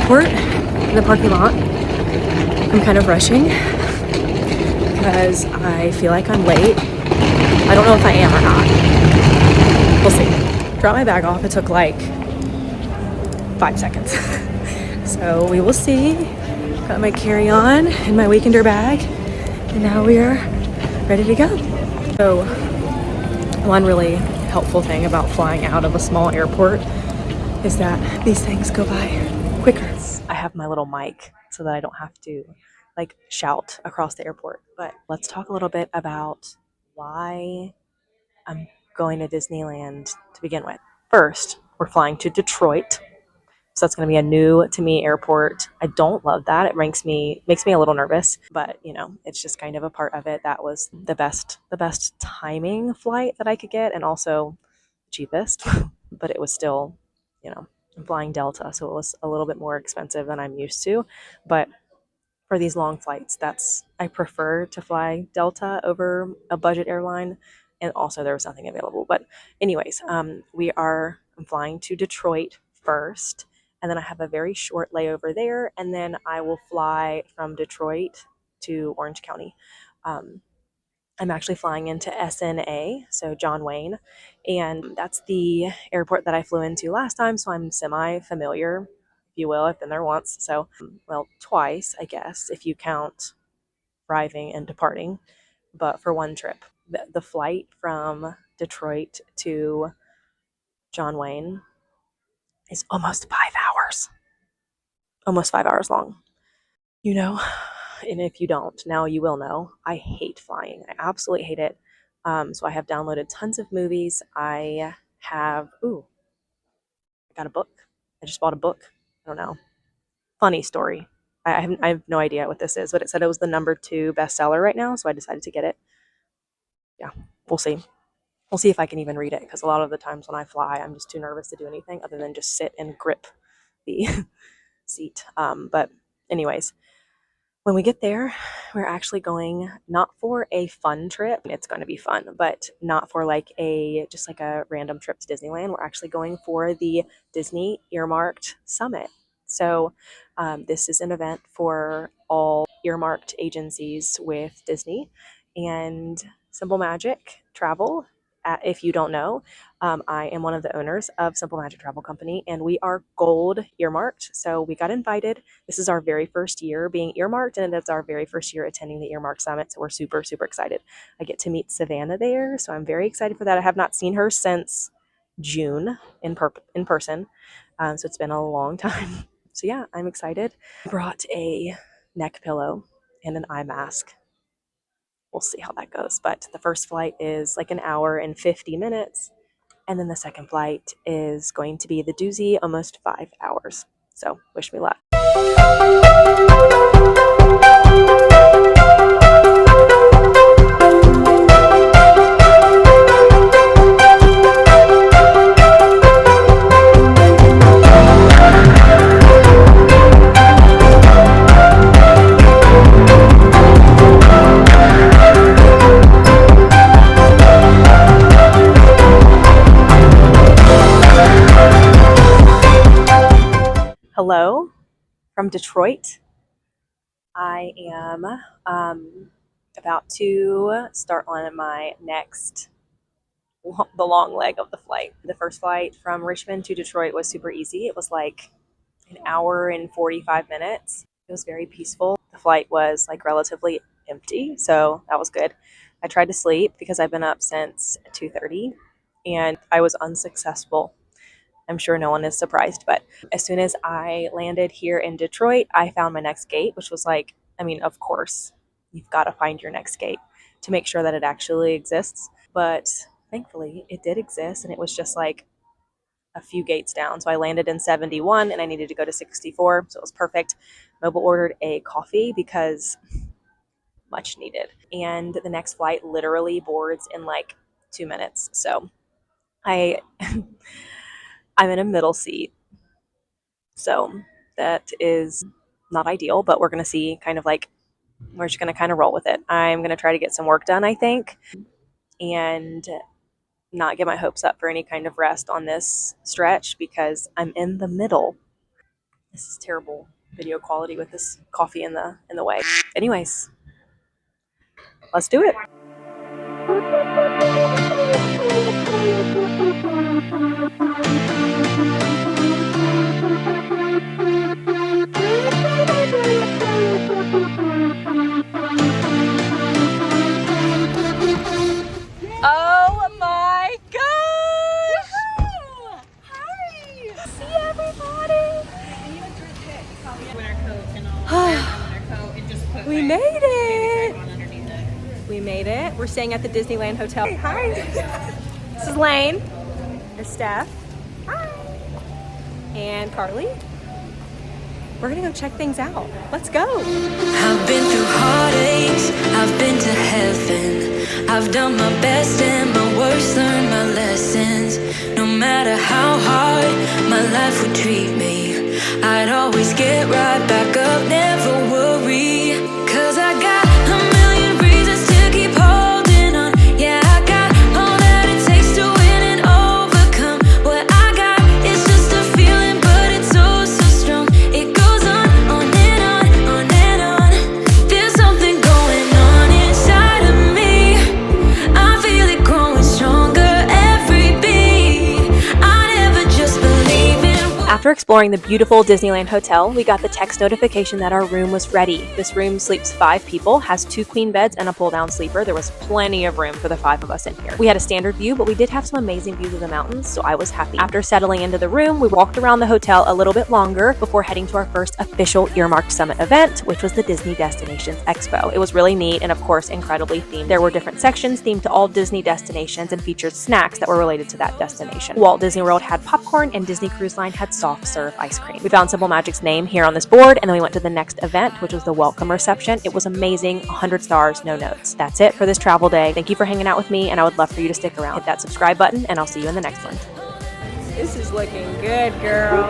airport in the parking lot. I'm kind of rushing because I feel like I'm late. I don't know if I am or not. We'll see. Dropped my bag off. It took like 5 seconds. So we will see. Got my carry-on and my weekender bag. And now we are ready to go. So one really helpful thing about flying out of a small airport is that these things go by quicker. I have my little mic so that I don't have to like shout across the airport. But let's talk a little bit about why I'm going to Disneyland to begin with. First, we're flying to Detroit. So that's going to be a new to me airport. I don't love that. It makes me a little nervous, but you know, it's just kind of a part of it. That was the best timing flight that I could get, and also cheapest, but it was still, you know, I'm flying Delta, so it was a little bit more expensive than I'm used to. But for these long flights, I prefer to fly Delta over a budget airline. And also there was nothing available. But anyways, I'm flying to Detroit first, and then I have a very short layover there, and then I will fly from Detroit to Orange County. I'm actually flying into SNA, so John Wayne, and that's the airport that I flew into last time, so I'm semi-familiar, if you will. I've been there once, so, well, twice, I guess, if you count arriving and departing, but for one trip. The flight from Detroit to John Wayne is almost 5 hours. Almost 5 hours long. You know, and if you don't, now you will know. I hate flying. I absolutely hate it. So I have downloaded tons of movies. I got a book. I just bought a book. I don't know. Funny story. I have no idea what this is, but it said it was the #2 bestseller right now, so I decided to get it. Yeah, we'll see. We'll see if I can even read it, because a lot of the times when I fly, I'm just too nervous to do anything other than just sit and grip the seat. But anyways, when we get there, we're actually going not for a fun trip. It's going to be fun, but not for just like a random trip to Disneyland. We're actually going for the Disney Earmarked Summit. So this is an event for all earmarked agencies with Disney and Simple Magic Travel. If you don't know, I am one of the owners of Simple Magic Travel Company, and we are gold earmarked. So we got invited. This is our very first year being earmarked, and it's our very first year attending the Earmarked Summit. So we're super, super excited. I get to meet Savannah there, so I'm very excited for that. I have not seen her since June in person. So it's been a long time. So yeah, I'm excited. I brought a neck pillow and an eye mask. We'll see how that goes. But the first flight is like an hour and 50 minutes. And then the second flight is going to be the doozy, almost 5 hours. So wish me luck. Hello from Detroit. I am about to start on my the long leg of the flight. The first flight from Richmond to Detroit was super easy. It was like an hour and 45 minutes. It was very peaceful. The flight was like relatively empty, so that was good. I tried to sleep because I've been up since 2:30, and I was unsuccessful. I'm sure no one is surprised, but as soon as I landed here in Detroit, I found my next gate, which was like, I mean, of course, you've got to find your next gate to make sure that it actually exists. But thankfully, it did exist, and it was just like a few gates down. So I landed in 71, and I needed to go to 64, so it was perfect. Mobile ordered a coffee because much needed. And the next flight literally boards in like 2 minutes. So I'm in a middle seat. So that is not ideal, but we're going to see we're just going to kind of roll with it. I'm going to try to get some work done, I think, and not get my hopes up for any kind of rest on this stretch because I'm in the middle. This is terrible video quality with this coffee in the way. Anyways, let's do it. Oh my gosh! Hi! See everybody! We made it! We made it. We're staying at the Disneyland Hotel. Hey, hi! This is Lane. There's Steph. Hi! And Carly. We're gonna go check things out. Let's go! I've been through heartaches, I've been to heaven. I've done my best and my worst, learned my lessons. No matter how hard my life would treat me, I'd always get right back up, never worry. 'Cause I got a million reasons to keep holding on. Yeah, I got all that it takes to win and overcome. What I got is just a feeling, but it's oh so strong. It goes on and on, on and on. There's something going on inside of me. I feel it growing stronger every beat. I never just believe in. After exploring the beautiful Disneyland Hotel, we got the text notification that our room was ready. This room sleeps 5 people, has 2 queen beds and a pull-down sleeper. There was plenty of room for the 5 of us in here. We had a standard view, but we did have some amazing views of the mountains, so I was happy. After settling into the room, we walked around the hotel a little bit longer before heading to our first official earmarked summit event, which was the Disney Destinations Expo. It was really neat and, of course, incredibly themed. There were different sections themed to all Disney destinations and featured snacks that were related to that destination. Walt Disney World had popcorn and Disney Cruise Line had soft serve ice cream. We found Simple Magic's name here on this board, and then we went to the next event, which was the welcome reception. It was amazing, 100 stars, no notes. That's it for this travel day. Thank you for hanging out with me, and I would love for you to stick around. Hit that subscribe button, and I'll see you in the next one. This is looking good, girl.